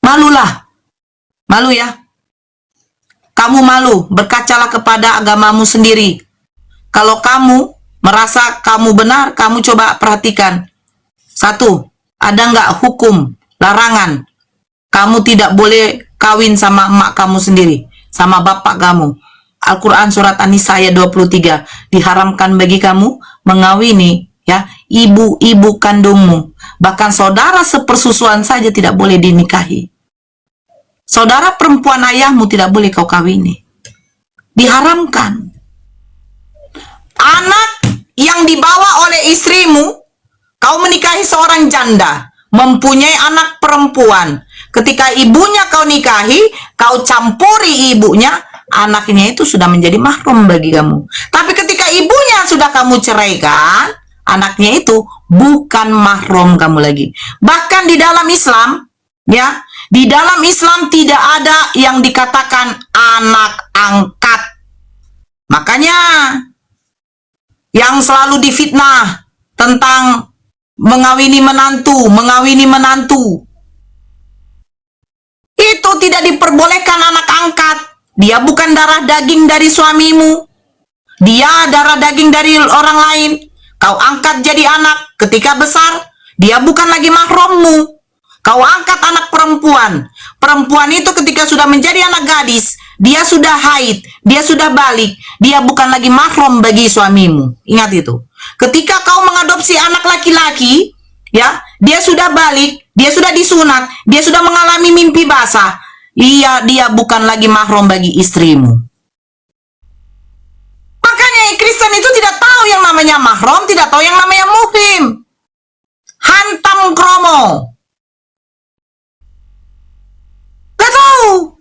Malulah. Malu ya. Kamu malu, berkacalah kepada agamamu sendiri. Kalau kamu merasa kamu benar, kamu coba perhatikan. Satu, ada nggak hukum, larangan, kamu tidak boleh kawin sama emak kamu sendiri, sama bapak kamu. Al-Quran surat An-Nisa ayat 23, diharamkan bagi kamu mengawini ya ibu-ibu kandungmu. Bahkan saudara sepersusuan saja tidak boleh dinikahi. Saudara perempuan ayahmu tidak boleh kau kawini. Diharamkan. Anak yang dibawa oleh istrimu, kau menikahi seorang janda, mempunyai anak perempuan. Ketika ibunya kau nikahi, kau campuri ibunya, anaknya itu sudah menjadi mahram bagi kamu. Tapi ketika ibunya sudah kamu ceraikan, anaknya itu bukan mahram kamu lagi. Bahkan di dalam Islam, ya, di dalam Islam tidak ada yang dikatakan anak angkat. Makanya yang selalu difitnah tentang mengawini menantu, itu tidak diperbolehkan anak angkat. Dia bukan darah daging dari suamimu. Dia darah daging dari orang lain. Kau angkat jadi anak, ketika besar, dia bukan lagi mahrammu. Kau angkat anak perempuan. Perempuan itu ketika sudah menjadi anak gadis, dia sudah haid, dia sudah balik, dia bukan lagi mahram bagi suamimu. Ingat itu. Ketika kau mengadopsi anak laki-laki, ya, dia sudah balik, dia sudah disunat, dia sudah mengalami mimpi basah, dia bukan lagi mahram bagi istrimu. Makanya Kristen itu tidak tahu yang namanya mahram, tidak tahu yang namanya muhrim. Hantam kromo. Gak tahu.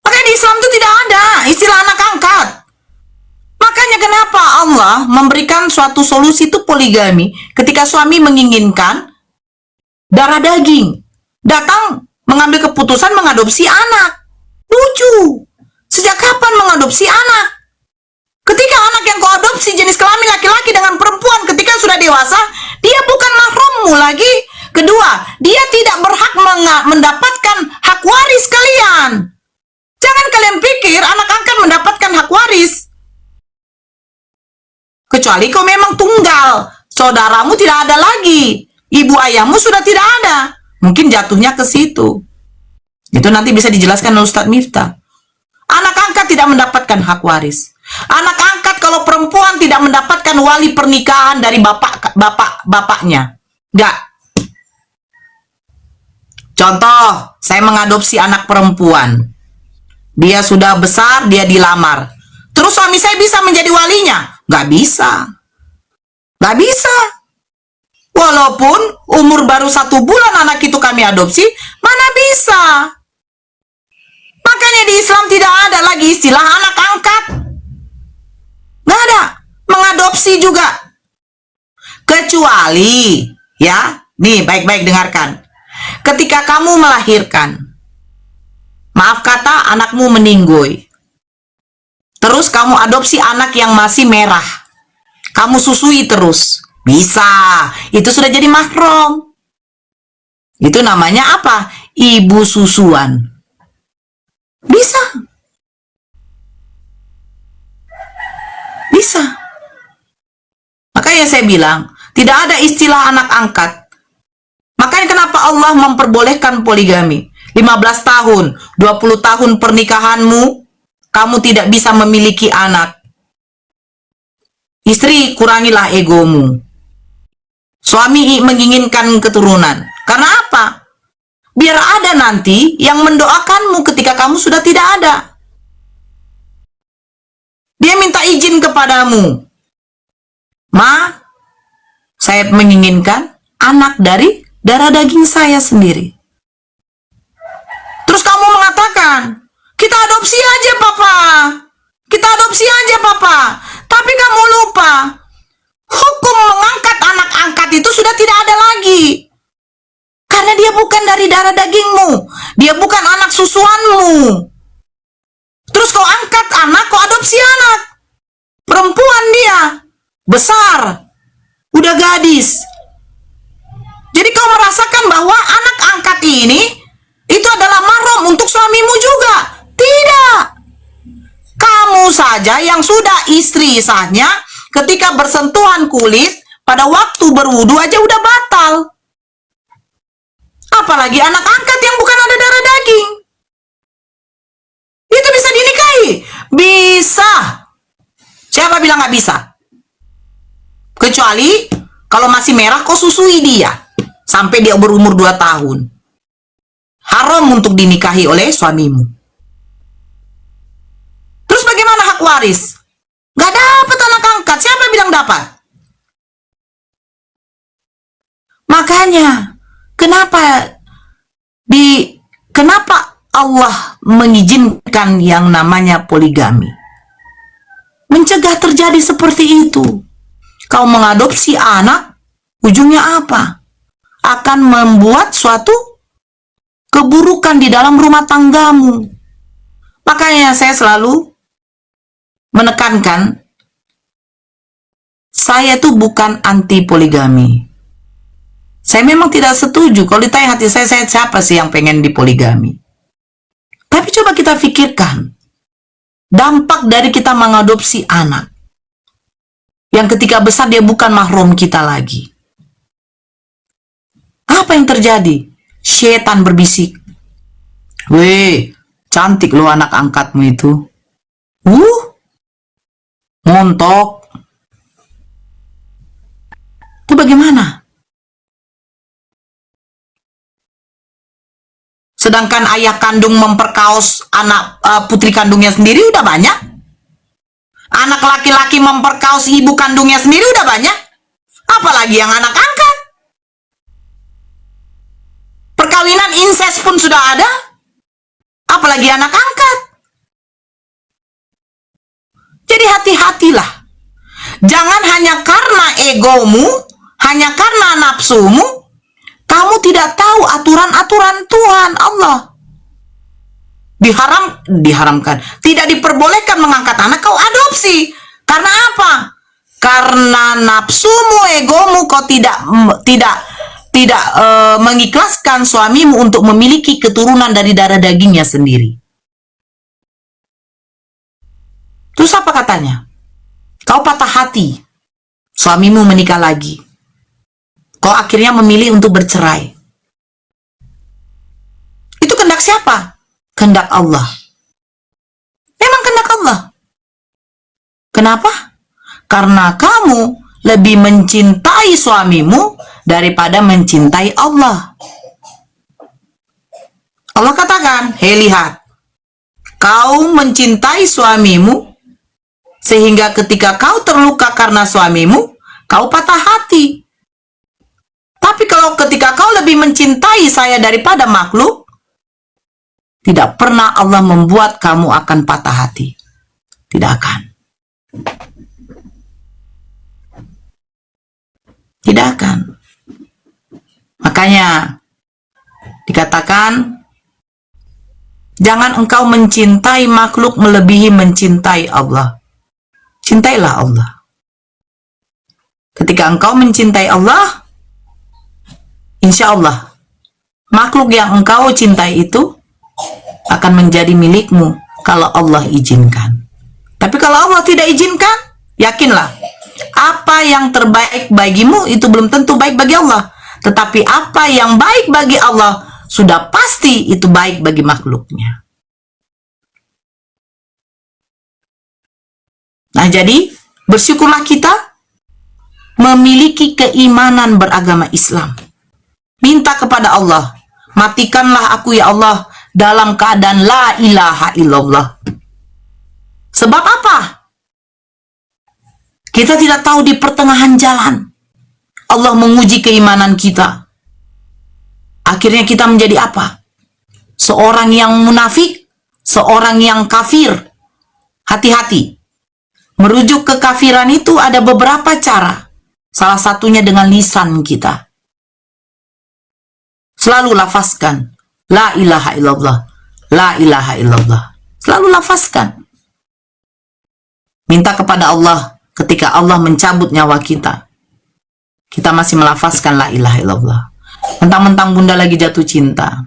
Makanya di Islam itu tidak ada istilah anak angkat. Makanya kenapa Allah memberikan suatu solusi itu poligami ketika suami menginginkan darah daging, datang mengambil keputusan mengadopsi anak. Lucu. Sejak kapan mengadopsi anak? Ketika anak yang kau adopsi jenis kelamin laki-laki dengan perempuan ketika sudah dewasa, dia bukan mahrammu lagi. Kedua, dia tidak berhak mendapatkan hak waris kalian. Jangan kalian pikir anak angkat mendapatkan hak waris. Kecuali kau memang tunggal, saudaramu tidak ada lagi, ibu ayahmu sudah tidak ada. Mungkin jatuhnya ke situ. Itu nanti bisa dijelaskan oleh Ustadz Miftah. Anak angkat tidak mendapatkan hak waris. Anak angkat kalau perempuan tidak mendapatkan wali pernikahan dari bapaknya. Enggak. Contoh, saya mengadopsi anak perempuan. Dia sudah besar, dia dilamar. Terus suami saya bisa menjadi walinya? Nggak bisa. Nggak bisa. Walaupun umur baru 1 bulan anak itu kami adopsi, mana bisa. Makanya di Islam tidak ada lagi istilah anak angkat. Nggak ada. Mengadopsi juga. Kecuali, ya, nih baik-baik dengarkan. Ketika kamu melahirkan, maaf kata anakmu meninggoy, terus kamu adopsi anak yang masih merah, kamu susui terus, bisa, itu sudah jadi mahram. Itu namanya apa? Ibu susuan. Bisa. Bisa. Makanya saya bilang, tidak ada istilah anak angkat. Makanya kenapa Allah memperbolehkan poligami? 15 tahun, 20 tahun pernikahanmu, kamu tidak bisa memiliki anak. Istri, kurangilah egomu. Suami menginginkan keturunan. Karena apa? Biar ada nanti yang mendoakanmu ketika kamu sudah tidak ada. Dia minta izin kepadamu. Ma, saya menginginkan anak dari darah daging saya sendiri. Terus kamu mengatakan, kita adopsi aja papa. Kita adopsi aja papa. Tapi kamu lupa, hukum mengangkat anak angkat itu sudah tidak ada lagi. Karena dia bukan dari darah dagingmu. Dia bukan anak susuanmu. Terus kau angkat anak, kau adopsi anak. Perempuan dia. Besar. Udah gadis. Jadi Jadi kau merasakan bahwa anak angkat ini itu adalah mahram untuk suamimu juga. Tidak. Kamu saja yang sudah istri sahnya, ketika bersentuhan kulit, pada waktu berwudu aja udah batal. Apalagi anak angkat yang bukan ada darah daging. Itu bisa dinikahi? Bisa. Siapa bilang nggak bisa? Kecuali kalau masih merah, kau susui dia sampai dia berumur 2 tahun. Haram untuk dinikahi oleh suamimu. Terus bagaimana hak waris? Nggak dapat anak angkat. Siapa bilang dapat? Makanya, kenapa Allah mengizinkan yang namanya poligami? Mencegah terjadi seperti itu. Kau mengadopsi anak, ujungnya apa? Akan membuat suatu keburukan di dalam rumah tanggamu. Makanya saya selalu menekankan, saya tuh bukan anti poligami. Saya memang tidak setuju. Kalau ditanya hati saya siapa sih yang pengen dipoligami? Tapi coba kita pikirkan, dampak dari kita mengadopsi anak, yang ketika besar dia bukan mahram kita lagi. Apa yang terjadi? Setan berbisik, "Weh, cantik lo anak angkatmu itu. Montok." Itu bagaimana? Sedangkan ayah kandung memperkaos anak putri kandungnya sendiri udah banyak. Anak laki-laki memperkaos ibu kandungnya sendiri udah banyak. Apalagi yang anak angkat. Perkawinan incest pun sudah ada. Apalagi anak angkat. Jadi hati-hatilah. Jangan hanya karena egomu, hanya karena nafsumu, kamu tidak tahu aturan-aturan Tuhan Allah. Diharamkan. Tidak diperbolehkan mengangkat anak, kau adopsi. Karena apa? Karena nafsumu, egomu, kau tidak mengikhlaskan suamimu untuk memiliki keturunan dari darah dagingnya sendiri. Terus apa katanya? Kau patah hati. Suamimu menikah lagi. Kau akhirnya memilih untuk bercerai. Itu kehendak siapa? Kehendak Allah. Memang kehendak Allah. Kenapa? Karena kamu lebih mencintai suamimu daripada mencintai Allah. Allah katakan, "Hei lihat, kau mencintai suamimu sehingga ketika kau terluka karena suamimu, kau patah hati. Tapi kalau ketika kau lebih mencintai saya daripada makhluk, tidak pernah Allah membuat kamu akan patah hati. Tidak akan. Tidak akan. Makanya dikatakan, jangan engkau mencintai makhluk melebihi mencintai Allah. Cintailah Allah. Ketika engkau mencintai Allah, insya Allah, makhluk yang engkau cintai itu akan menjadi milikmu kalau Allah izinkan. Tapi kalau Allah tidak izinkan, yakinlah, apa yang terbaik bagimu itu belum tentu baik bagi Allah. Tetapi apa yang baik bagi Allah, sudah pasti itu baik bagi makhluknya. Nah, jadi bersyukurlah kita memiliki keimanan beragama Islam. Minta kepada Allah, matikanlah aku ya Allah dalam keadaan la ilaha illallah. Sebab apa? Kita tidak tahu di pertengahan jalan Allah menguji keimanan kita. Akhirnya kita menjadi apa? Seorang yang munafik, seorang yang kafir. Hati-hati. Merujuk kekafiran itu ada beberapa cara. Salah satunya dengan lisan kita. Selalu lafazkan la ilaha illallah, la ilaha illallah. Selalu lafazkan. Minta kepada Allah ketika Allah mencabut nyawa kita. Kita masih melafazkan la ilaha illallah. Mentang-mentang bunda lagi jatuh cinta.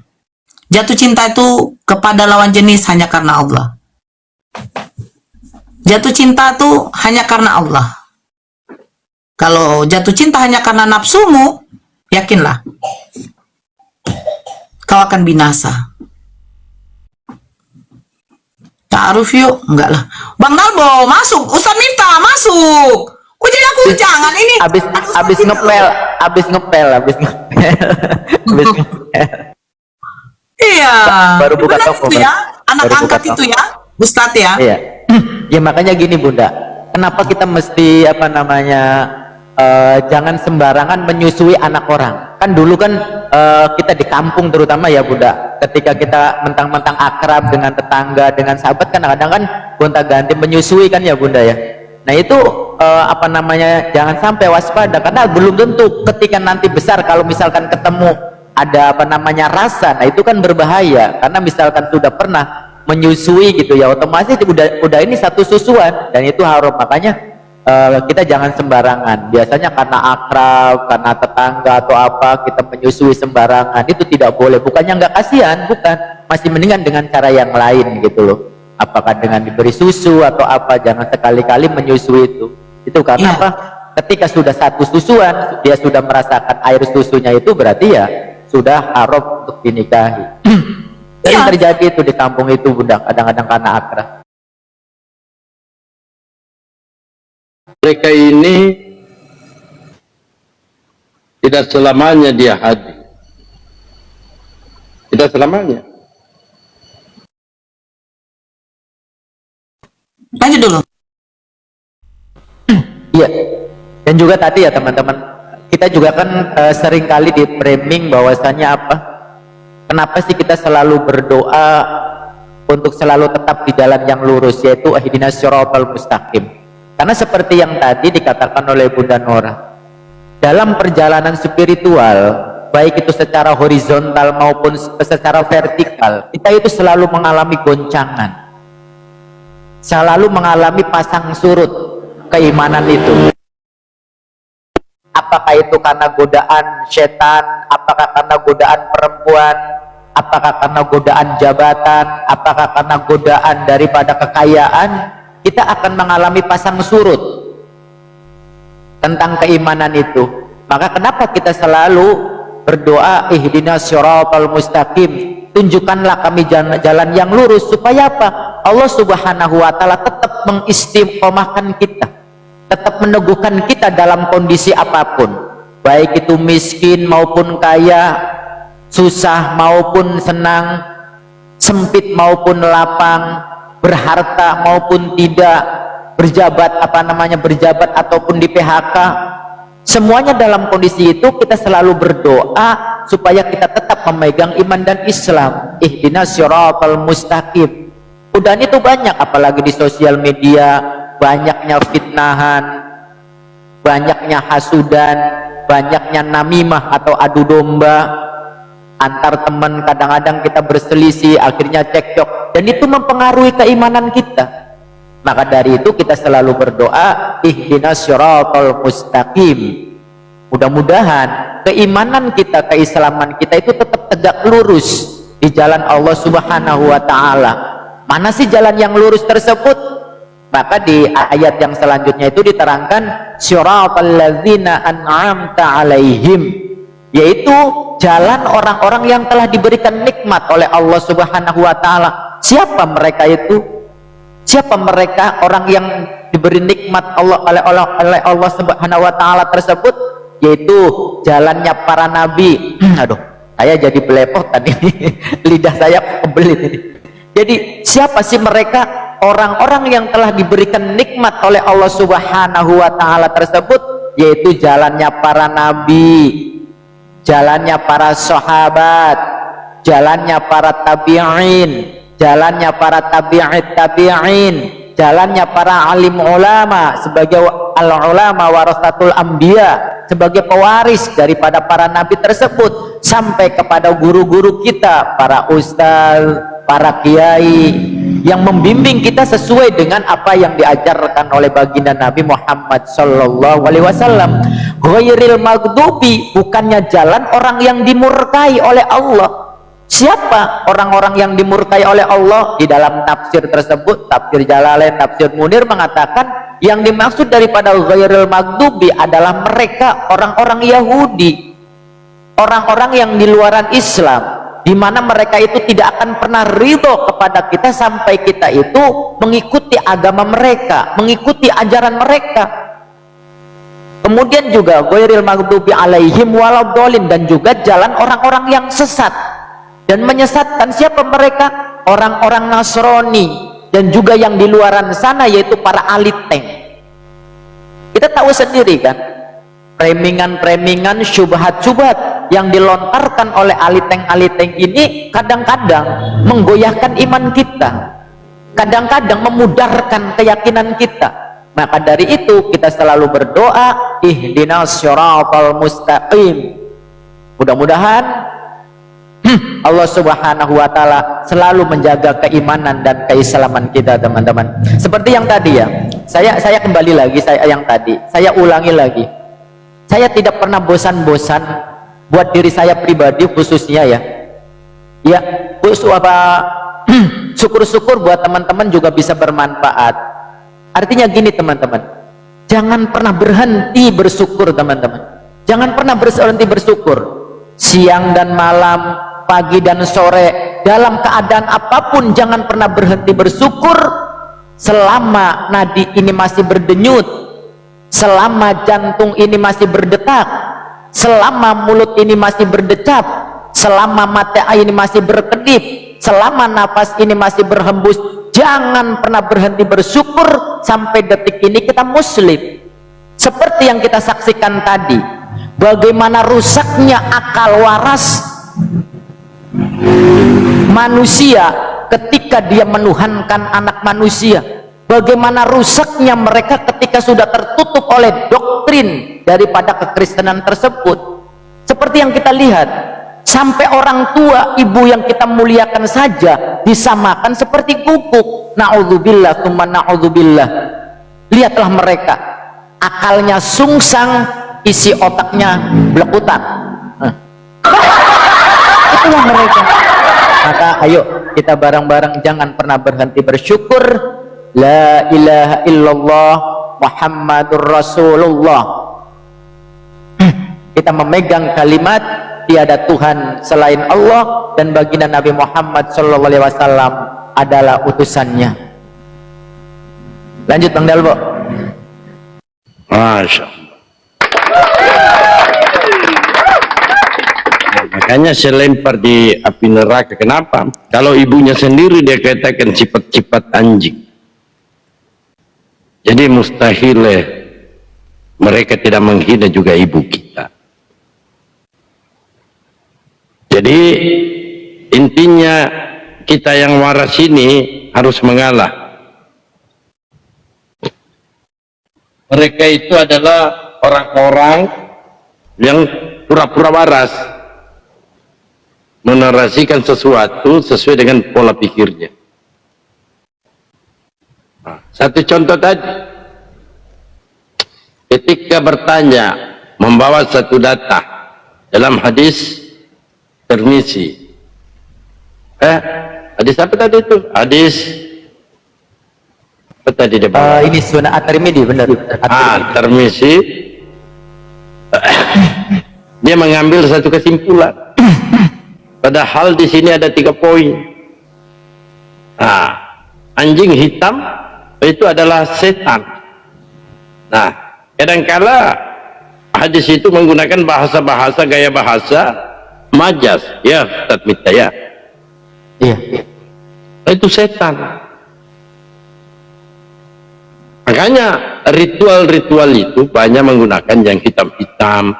Jatuh cinta itu kepada lawan jenis hanya karena Allah. Jatuh cinta itu hanya karena Allah. Kalau jatuh cinta hanya karena nafsumu, yakinlah, kau akan binasa. Ta'aruf yuk, enggak lah. Bang Dalbo, masuk. Ustaz Miftah, masuk. Kok jadi aku jangan ini. Abis ngepel. Iya. Baru buka toko. Ya, anak angkat itu ya, Ustadz ya. Iya. Ya makanya gini Bunda, kenapa kita mesti jangan sembarangan menyusui anak orang. Kan dulu kan kita di kampung terutama ya Bunda, ketika kita mentang-mentang akrab dengan tetangga, dengan sahabat, kan kadang-kadang kan gonta-ganti menyusui kan ya Bunda ya. Nah itu jangan sampai waspada, karena belum tentu ketika nanti besar kalau misalkan ketemu ada rasa, nah itu kan berbahaya, karena misalkan sudah pernah menyusui gitu ya, otomatis udah ini satu susuan dan itu haram. Makanya kita jangan sembarangan. Biasanya karena akrab, karena tetangga atau apa, kita menyusui sembarangan, itu tidak boleh. Bukannya nggak kasihan, bukan, masih mendingan dengan cara yang lain gitu loh. Apakah dengan diberi susu atau apa, jangan sekali-kali menyusui itu karena apa? Ketika sudah satu susuan, dia sudah merasakan air susunya, itu berarti ya sudah haram untuk dinikahi. Dan terjadi itu di kampung itu Bunda, kadang-kadang karena akrab. Mereka ini tidak selamanya dia hadir, tidak selamanya. Lanjut dulu. Iya, dan juga tadi ya teman-teman, kita juga kan sering kali di framing bahwasannya apa? Kenapa sih kita selalu berdoa untuk selalu tetap di jalan yang lurus, yaitu ihdinas siratal mustaqim. Karena seperti yang tadi dikatakan oleh Bunda Nora, dalam perjalanan spiritual, baik itu secara horizontal maupun secara vertikal, kita itu selalu mengalami goncangan, selalu mengalami pasang surut keimanan itu. Apakah itu karena godaan setan, apakah karena godaan perempuan, apakah karena godaan jabatan, apakah karena godaan daripada kekayaan, kita akan mengalami pasang surut tentang keimanan itu. Maka kenapa kita selalu berdoa ihdinas siratal mustaqim, tunjukkanlah kami jalan yang lurus, supaya apa? Allah Subhanahu wa taala tetap mengistiqomahkan kita, tetap meneguhkan kita dalam kondisi apapun, baik itu miskin maupun kaya, susah maupun senang, sempit maupun lapang, berharta maupun tidak, berjabat berjabat ataupun di PHK, semuanya dalam kondisi itu kita selalu berdoa supaya kita tetap memegang iman dan Islam. Ihdinas siratal mustaqim. Udah itu banyak, apalagi di sosial media, banyaknya fitnahan, banyaknya hasudan, banyaknya namimah atau adu domba antar teman. Kadang-kadang kita berselisih, akhirnya cekcok, dan itu mempengaruhi keimanan kita. Maka dari itu kita selalu berdoa ihdinas siratal mustaqim. Mudah-mudahan keimanan kita, keislaman kita itu tetap tegak lurus di jalan Allah Subhanahu wa taala. Mana sih jalan yang lurus tersebut? Maka di ayat yang selanjutnya itu diterangkan siratal ladzina an'amta alaihim, yaitu jalan orang-orang yang telah diberikan nikmat oleh Allah Subhanahu wa taala. Siapa mereka itu? Siapa mereka orang yang diberi nikmat oleh Allah Subhanahu wa taala tersebut? Yaitu jalannya para nabi. Aduh, saya jadi belepotan ini. Lidah saya kebelit ini. Jadi siapa sih mereka? Orang-orang yang telah diberikan nikmat oleh Allah Subhanahu wa taala tersebut, yaitu jalannya para nabi, jalannya para sahabat, jalannya para tabi'in, jalannya para tabi'in, jalannya para alim ulama sebagai al-ulama warasatul anbiya, sebagai pewaris daripada para nabi tersebut, sampai kepada guru-guru kita, para ustaz, para kiai, yang membimbing kita sesuai dengan apa yang diajarkan oleh baginda Nabi Muhammad sallallahu alaihi wasallam. Ghairil maghdubi, bukannya jalan orang yang dimurkai oleh Allah. Siapa orang-orang yang dimurkai oleh Allah? Di dalam tafsir tersebut, tafsir Jalalain, tafsir Munir mengatakan yang dimaksud daripada ghairil maghdubi adalah mereka orang-orang Yahudi, orang-orang yang di luaran Islam, di mana mereka itu tidak akan pernah ridho kepada kita sampai kita itu mengikuti agama mereka, mengikuti ajaran mereka. Kemudian juga ghairil maghdubi alaihim waladhdallin, dan juga jalan orang-orang yang sesat dan menyesatkan. Siapa mereka? Orang-orang Nasrani dan juga yang di luaran sana, yaitu para ahli tank. Kita tahu sendiri kan, premingan-premingan, syubhat-syubhat yang dilontarkan oleh ahli tank ini kadang-kadang menggoyahkan iman kita, kadang-kadang memudarkan keyakinan kita. Maka dari itu kita selalu berdoa, ihdinas syiratal mustaqim. Mudah-mudahan Allah subhanahu wa ta'ala selalu menjaga keimanan dan keislaman kita, teman-teman. Seperti yang tadi ya, saya kembali lagi, saya ulangi lagi, saya tidak pernah bosan-bosan buat diri saya pribadi khususnya ya syukur-syukur buat teman-teman juga bisa bermanfaat. Artinya gini teman-teman, jangan pernah berhenti bersyukur teman-teman, jangan pernah berhenti bersyukur siang dan malam, pagi dan sore, dalam keadaan apapun jangan pernah berhenti bersyukur. Selama nadi ini masih berdenyut, selama jantung ini masih berdetak, selama mulut ini masih berdecap, selama mata ini masih berkedip, selama nafas ini masih berhembus, jangan pernah berhenti bersyukur sampai detik ini kita muslim. Seperti yang kita saksikan tadi, bagaimana rusaknya akal waras manusia ketika dia menuhankan anak manusia, bagaimana rusaknya mereka ketika sudah tertutup oleh doktrin daripada kekristenan tersebut. Seperti yang kita lihat, sampai orang tua, ibu yang kita muliakan saja disamakan seperti guguk. Na'udzubillah tsumma na'udzubillah. Lihatlah mereka, akalnya sungsang, isi otaknya belekutan. Itulah mereka. Maka ayo kita bareng-bareng jangan pernah berhenti bersyukur. La ilaha illallah Muhammadur Rasulullah. Kita memegang kalimat tiada Tuhan selain Allah dan baginda Nabi Muhammad SAW adalah utusannya. Lanjut Bang Dalbo. Masya Allah. Makanya saya lempar di api neraka. Kenapa? Kalau ibunya sendiri dia katakan sifat-sifat anjing. Jadi mustahil mereka tidak menghina juga ibu kita. Jadi intinya kita yang waras ini harus mengalah. Mereka itu adalah orang-orang yang pura-pura waras, menarasikan sesuatu sesuai dengan pola pikirnya. Nah, satu contoh tadi, ketika bertanya membawa satu data dalam hadis Tirmizi, hadis apa tadi itu? Hadis apa tadi dia bawa? Ini Sunan At-Tirmidzi, benar. Tirmizi. Dia mengambil satu kesimpulan. Padahal di sini ada 3 poin. Nah, anjing hitam itu adalah setan. Nah, kadangkala hadis itu menggunakan bahasa-bahasa, gaya bahasa majas, ya Ustaz Miftah ya. Iya. Itu setan. Makanya ritual-ritual itu banyak menggunakan yang hitam-hitam.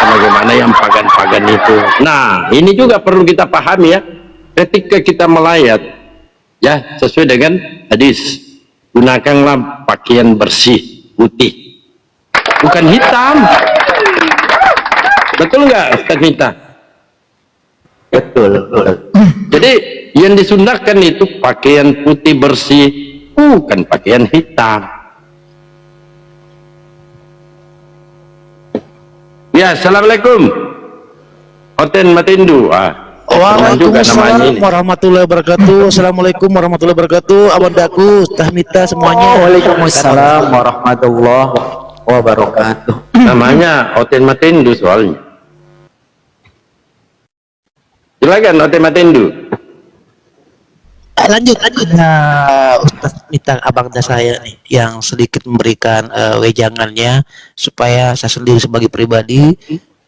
Bagaimana yang pagan-pagan itu. Nah, ini juga perlu kita pahami ya. Ketika kita melayat, ya sesuai dengan hadis, gunakanlah pakaian bersih, putih, bukan hitam. Betul nggak Ustaz Mita? Betul. Jadi yang disunahkan itu pakaian putih bersih, bukan pakaian hitam. Ya, assalamualaikum. Oten Matindu. Waalaikumsalam warahmatullahi wabarakatuh. Assalamualaikum warahmatullahi wabarakatuh. Abandaku, tahmita semuanya. Waalaikumsalam warahmatullahi wabarakatuh. Namanya Oten Matindu soalnya. Silakan Oten Matindu. Lanjut. Nah, Ustaz minta abangda saya nih yang sedikit memberikan wejangannya supaya saya sendiri sebagai pribadi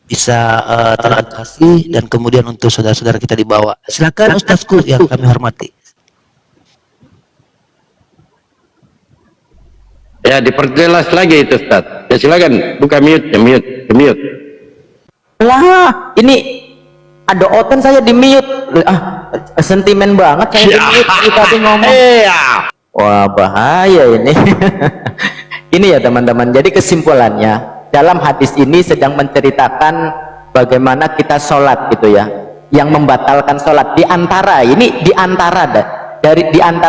bisa teredukasi dan kemudian untuk saudara-saudara kita dibawa. Silakan Ustazku yang kami hormati. Ya, diperjelas lagi itu Ustaz. Ya silakan buka mute, mute. Lah, ini ada Oten saya di mute. Sentimen banget saya di mute dari tadi ngomong. Wah, bahaya ini. Ini ya teman-teman. Jadi kesimpulannya, dalam hadis ini sedang menceritakan bagaimana kita sholat gitu ya, yang membatalkan sholat. Di antara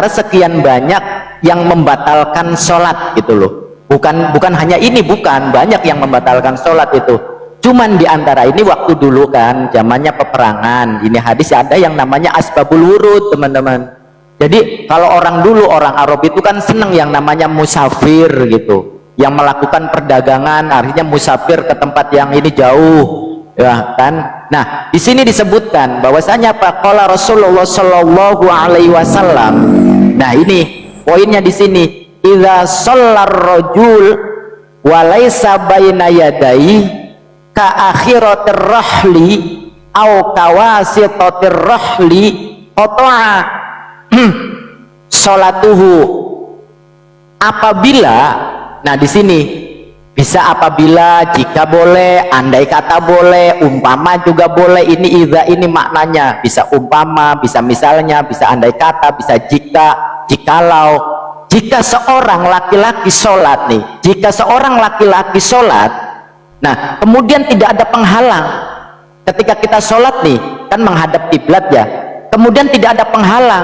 sekian banyak yang membatalkan sholat gitu loh. Bukan hanya ini, bukan banyak yang membatalkan sholat itu. Cuman di antara ini waktu dulu kan zamannya peperangan, ini hadis ada yang namanya asbabul wurud teman-teman. Jadi kalau orang dulu, orang Arab itu kan seneng yang namanya musafir gitu, yang melakukan perdagangan, artinya musafir ke tempat yang ini jauh, ya kan. Nah, di sini disebutkan bahwasanya apa? Qala Rasulullah Shallallahu Alaihi Wasallam. Nah, ini poinnya di sini. Idza shallar rajul wa laisa baina yadayhi ka akhiratir rahli au kawasitatir rahli qata'a sholatuhu. Apabila, nah di sini bisa apabila, jika boleh, andai kata boleh, umpama juga boleh. Ini idza, ini maknanya bisa umpama, bisa misalnya, bisa andai kata, bisa jika, jikalau. Jika seorang laki-laki sholat nih, jika seorang laki-laki sholat, nah kemudian tidak ada penghalang ketika kita sholat nih, kan menghadap kiblat ya, kemudian tidak ada penghalang,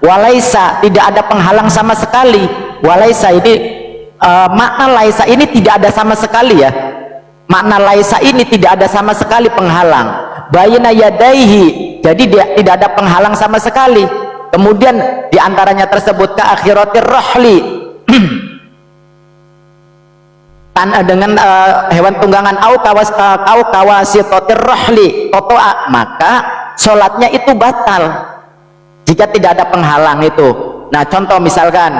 walaisa, tidak ada penghalang sama sekali. Walaisa ini makna laisa ini tidak ada sama sekali ya, makna laisa ini tidak ada sama sekali penghalang. Bayna yadaihi, jadi dia tidak ada penghalang sama sekali. Kemudian diantaranya tersebut ke akhiratir rahli dengan hewan tunggangan au kawasitotir rahli totoa, maka sholatnya itu batal jika tidak ada penghalang itu. Nah contoh misalkan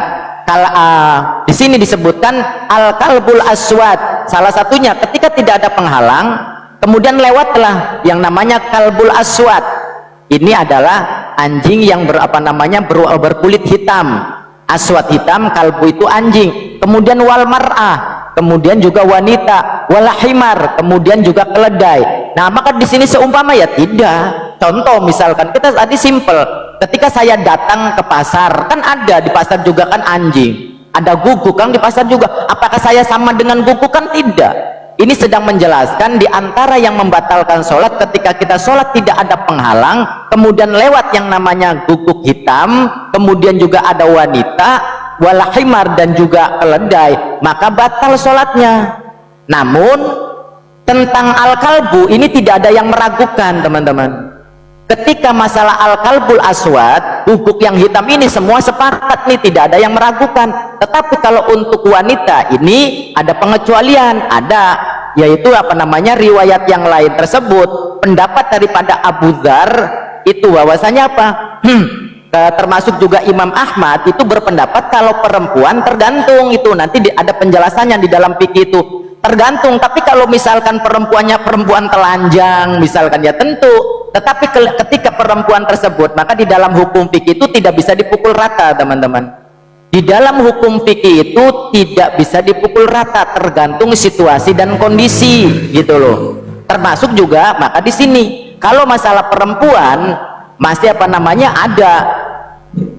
di sini disebutkan al kalbul aswad, salah satunya ketika tidak ada penghalang kemudian lewatlah yang namanya kalbul aswad. Ini adalah anjing yang berkulit hitam, aswad hitam, kalbu itu anjing. Kemudian wal mar'ah, kemudian juga wanita, wal himar, kemudian juga keledai. Nah maka di sini seumpama ya tidak. Contoh misalkan kita tadi simple, ketika saya datang ke pasar, kan ada di pasar juga kan anjing, ada guguk kan di pasar juga. Apakah saya sama dengan guguk? Kan tidak. Ini sedang menjelaskan di antara yang membatalkan sholat ketika kita sholat tidak ada penghalang, kemudian lewat yang namanya guguk hitam, kemudian juga ada wanita, walahimar, dan juga keledai, maka batal sholatnya. Namun tentang al-kalbu ini tidak ada yang meragukan teman-teman. Ketika masalah al-kalbul aswad, guguk yang hitam ini semua sepakat nih, tidak ada yang meragukan. Tetapi kalau untuk wanita ini ada pengecualian, ada, yaitu riwayat yang lain tersebut, pendapat daripada Abu Dzar itu bahwasanya apa? Termasuk juga Imam Ahmad itu berpendapat kalau perempuan tergantung, itu nanti ada penjelasannya di dalam fikih itu, tergantung. Tapi kalau misalkan perempuannya perempuan telanjang misalkan ya tentu. Tetapi ketika perempuan tersebut, maka di dalam hukum fikih itu tidak bisa dipukul rata teman-teman. Di dalam hukum fikih itu tidak bisa dipukul rata, tergantung situasi dan kondisi gitu loh. Termasuk juga maka di sini kalau masalah perempuan masih ada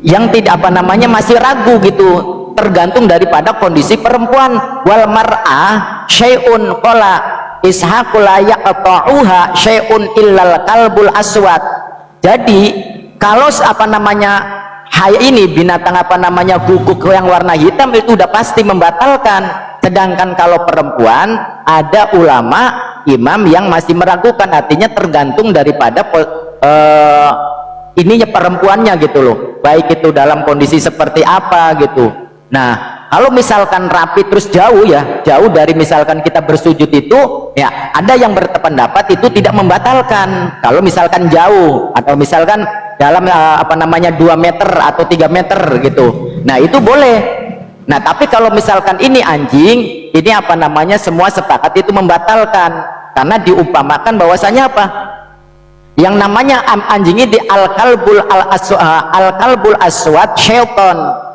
yang tidak masih ragu gitu, tergantung daripada kondisi perempuan. Wal mar'ah syai'un qala Ishaqul yaqta'uha syai'un illal kalbul aswad. Jadi Kalau apa namanya ini binatang apa namanya guguk yang warna hitam itu udah pasti membatalkan. Sedangkan kalau perempuan ada ulama imam yang masih meragukan, artinya tergantung daripada ininya perempuannya gitu loh, baik itu dalam kondisi seperti apa gitu. Nah kalau misalkan rapi terus jauh ya, jauh dari misalkan kita bersujud itu ya, ada yang berpendapat itu tidak membatalkan kalau misalkan jauh, atau misalkan dalam apa namanya 2 meter atau 3 meter gitu, nah itu boleh. Nah tapi kalau misalkan ini anjing, ini apa namanya semua sepakat itu membatalkan, karena diumpamakan bahwasanya apa, yang namanya anjing ini al-kalbul aswad syaiton.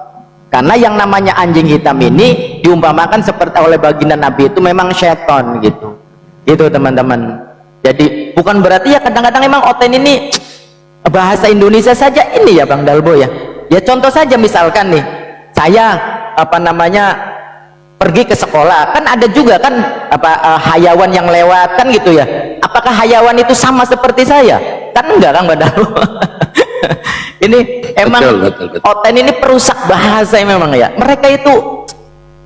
Karena yang namanya anjing hitam ini diumpamakan seperti oleh baginda Nabi itu memang syaiton gitu. Itu teman-teman. Jadi bukan berarti ya kadang-kadang memang oten ini bahasa Indonesia saja ini ya Bang Dalbo ya. Ya contoh saja misalkan nih, saya apa namanya pergi ke sekolah, kan ada juga kan apa hayawan yang lewat kan gitu ya. Apakah hayawan itu sama seperti saya? Kan enggak kan Bang Dalbo. Ini emang betul. oten ini perusak bahasa memang ya, mereka itu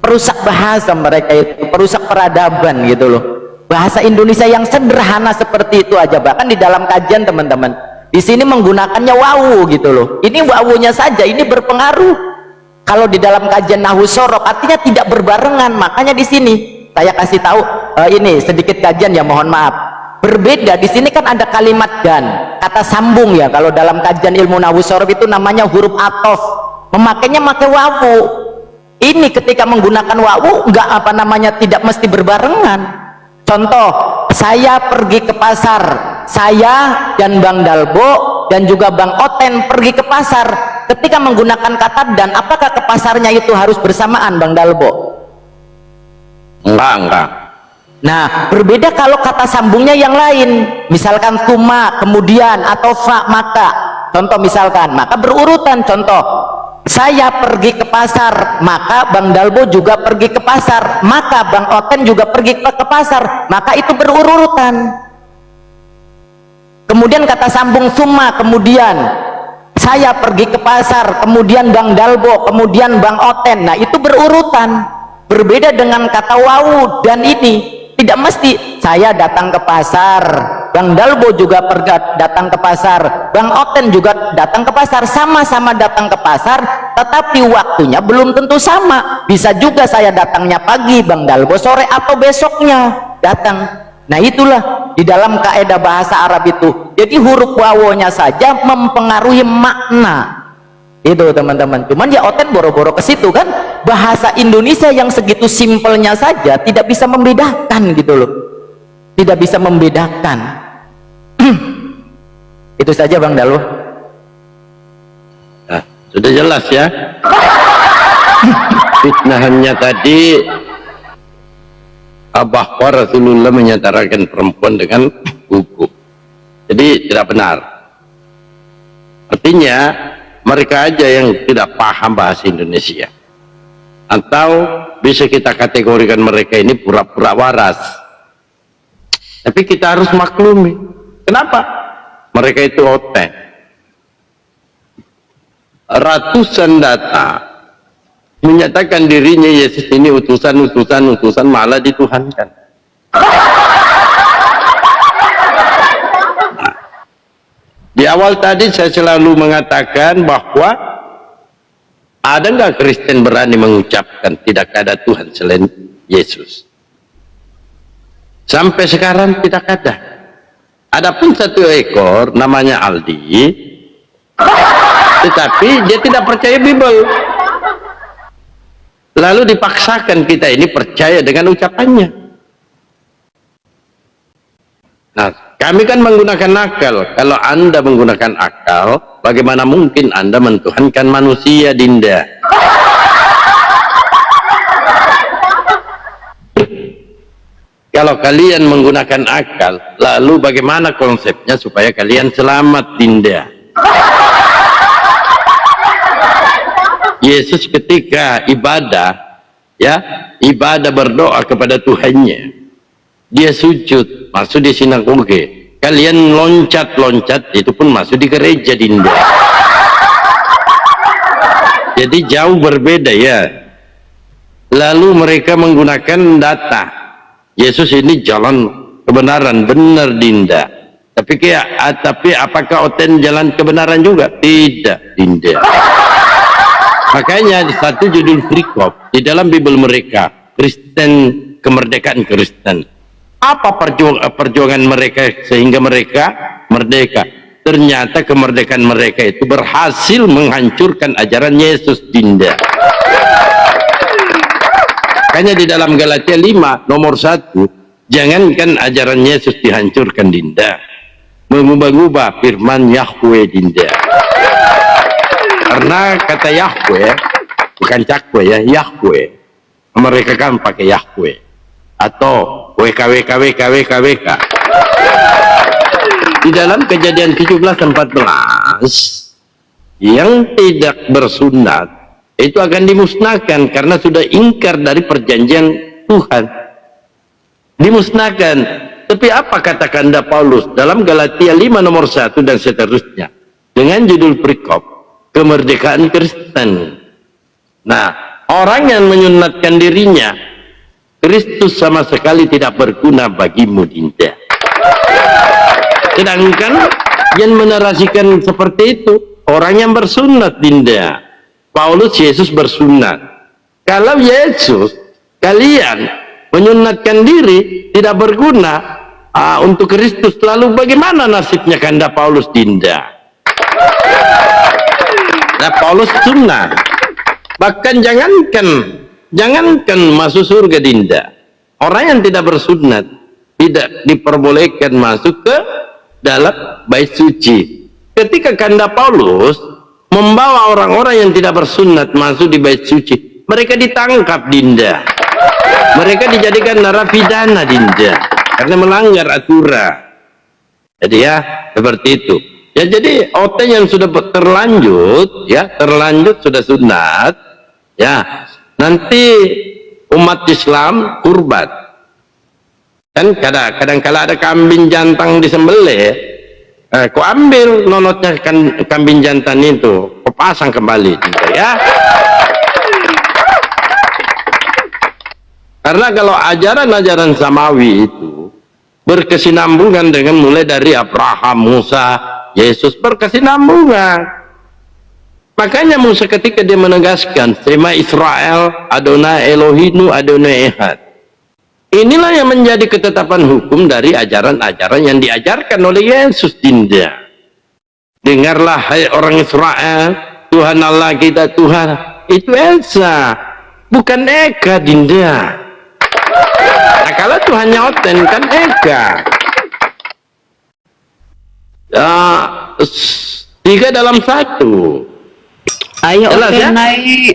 perusak bahasa, mereka itu perusak peradaban gitu loh. Bahasa Indonesia yang sederhana seperti itu aja, bahkan di dalam kajian teman-teman di sini menggunakannya wawu gitu loh. Ini wawunya saja ini berpengaruh. Kalau di dalam kajian nahwu sorok artinya tidak berbarengan, makanya di sini saya kasih tahu ini sedikit kajian ya, mohon maaf. Berbeda di sini kan ada kalimat dan kata sambung ya, kalau dalam kajian ilmu nahwu sorf itu namanya huruf atof, memakainya pakai wawu. Ini ketika menggunakan wawu enggak apa namanya tidak mesti berbarengan. Contoh, saya pergi ke pasar, saya dan Bang Dalbo dan juga Bang Oten pergi ke pasar, ketika menggunakan kata dan apakah ke pasarnya itu harus bersamaan Bang Dalbo? Enggak. Nah berbeda kalau kata sambungnya yang lain, misalkan tuma kemudian atau fa maka. Contoh misalkan maka berurutan, contoh saya pergi ke pasar maka Bang Dalbo juga pergi ke pasar, maka Bang Oten juga pergi ke pasar, maka itu berurutan. Kemudian kata sambung tuma kemudian saya pergi ke pasar, kemudian Bang Dalbo, kemudian Bang Oten, nah itu berurutan. Berbeda dengan kata wawu dan ini, tidak mesti saya datang ke pasar, Bang Dalbo juga datang ke pasar, Bang Oten juga datang ke pasar, sama-sama datang ke pasar, tetapi waktunya belum tentu sama. Bisa juga saya datangnya pagi, Bang Dalbo sore atau besoknya datang. Nah itulah di dalam kaidah bahasa Arab itu. Jadi huruf wawonya saja mempengaruhi makna. Itu teman-teman. Cuman ya Oten boro-boro ke situ kan, bahasa Indonesia yang segitu simpelnya saja tidak bisa membedakan gitu loh, tidak bisa membedakan. Itu saja Bang Dalwo. Nah, sudah jelas ya. Fitnahannya tadi bahwa Rasulullah menyatakan perempuan dengan gugup, jadi tidak benar. Artinya mereka aja yang tidak paham bahasa Indonesia, atau bisa kita kategorikan mereka ini pura-pura waras. Tapi kita harus maklumi kenapa mereka itu oten. Ratusan data menyatakan dirinya Yesus ini utusan, malah dituhankan. Di awal tadi saya selalu mengatakan bahwa ada nggak Kristen berani mengucapkan tidak ada Tuhan selain Yesus? Sampai sekarang tidak ada. Adapun satu ekor namanya Aldi, tetapi dia tidak percaya Bible. Lalu dipaksakan kita ini percaya dengan ucapannya. Nah, kami kan menggunakan akal. Kalau Anda menggunakan akal, bagaimana mungkin Anda mentuhankan manusia, Dinda? Kalau kalian menggunakan akal, lalu bagaimana konsepnya supaya kalian selamat, Dinda? Yesus ketika ibadah, ya, ibadah berdoa kepada Tuhannya, dia sujud, masuk di sinagoge. kalian loncat-loncat itu pun masuk di gereja, Dinda. Jadi jauh berbeda ya. Lalu mereka menggunakan data. Yesus ini jalan kebenaran, benar, Dinda. Tapi apakah Oten jalan kebenaran juga? Tidak, Dinda. Makanya satu judul perikop di dalam Bible mereka, Kristen, kemerdekaan Kristen. Apa perjuangan mereka sehingga mereka merdeka? Ternyata kemerdekaan mereka itu berhasil menghancurkan ajaran Yesus, Dinda. Makanya di dalam Galatia 5 nomor 1, jangankan ajaran Yesus dihancurkan, Dinda, mengubah-ubah firman Yahweh, Dinda. Karena kata Yahweh bukan cakwe ya, Yahweh. Mereka kan pakai Yahweh atau WKWK. Di dalam Kejadian 17:14, yang tidak bersunat itu akan dimusnahkan karena sudah ingkar dari perjanjian Tuhan. Dimusnahkan. Tapi apa kata Kanda Paulus dalam Galatia 5 nomor 1 dan seterusnya dengan judul perikop kemerdekaan Kristen. Nah, orang yang menyunatkan dirinya, Kristus sama sekali tidak berguna bagimu, Dinda. Sedangkan yang menarasikan seperti itu orang yang bersunat, Dinda. Paulus, Yesus bersunat. Kalau Yesus, kalian menyunatkan diri tidak berguna untuk Kristus, lalu bagaimana nasibnya Kanda Paulus, Dinda? Nah, Paulus sunat. Bahkan jangankan masuk surga, Dinda, orang yang tidak bersunat tidak diperbolehkan masuk ke dalam bait suci. Ketika Kanda Paulus membawa orang-orang yang tidak bersunat masuk di bait suci, mereka ditangkap, Dinda. Mereka dijadikan narapidana, Dinda, karena melanggar aturan. Jadi ya seperti itu. Ya, jadi orang yang sudah terlanjut sudah sunat, ya nanti umat Islam kurban. Kan kadang-kala ada kambing jantan disembelih, kau ambil nonotnya kambing jantan itu, kau pasang kembali, ya. Karena kalau ajaran-ajaran samawi itu berkesinambungan dengan mulai dari Abraham, Musa, Yesus, berkesinambungan. Makanya Musa ketika dia menegaskan Shema Israel, Adonai Elohinu, Adonai Echad, inilah yang menjadi ketetapan hukum dari ajaran-ajaran yang diajarkan oleh Yesus, Dinda. Dengarlah hai orang Israel, Tuhan Allah kita Tuhan itu Esa, bukan Eka, Dinda. Nah, kalau Tuhannya Oten kan Eka. 3 dalam 1. Ayo Jelas, Oten ya? naik.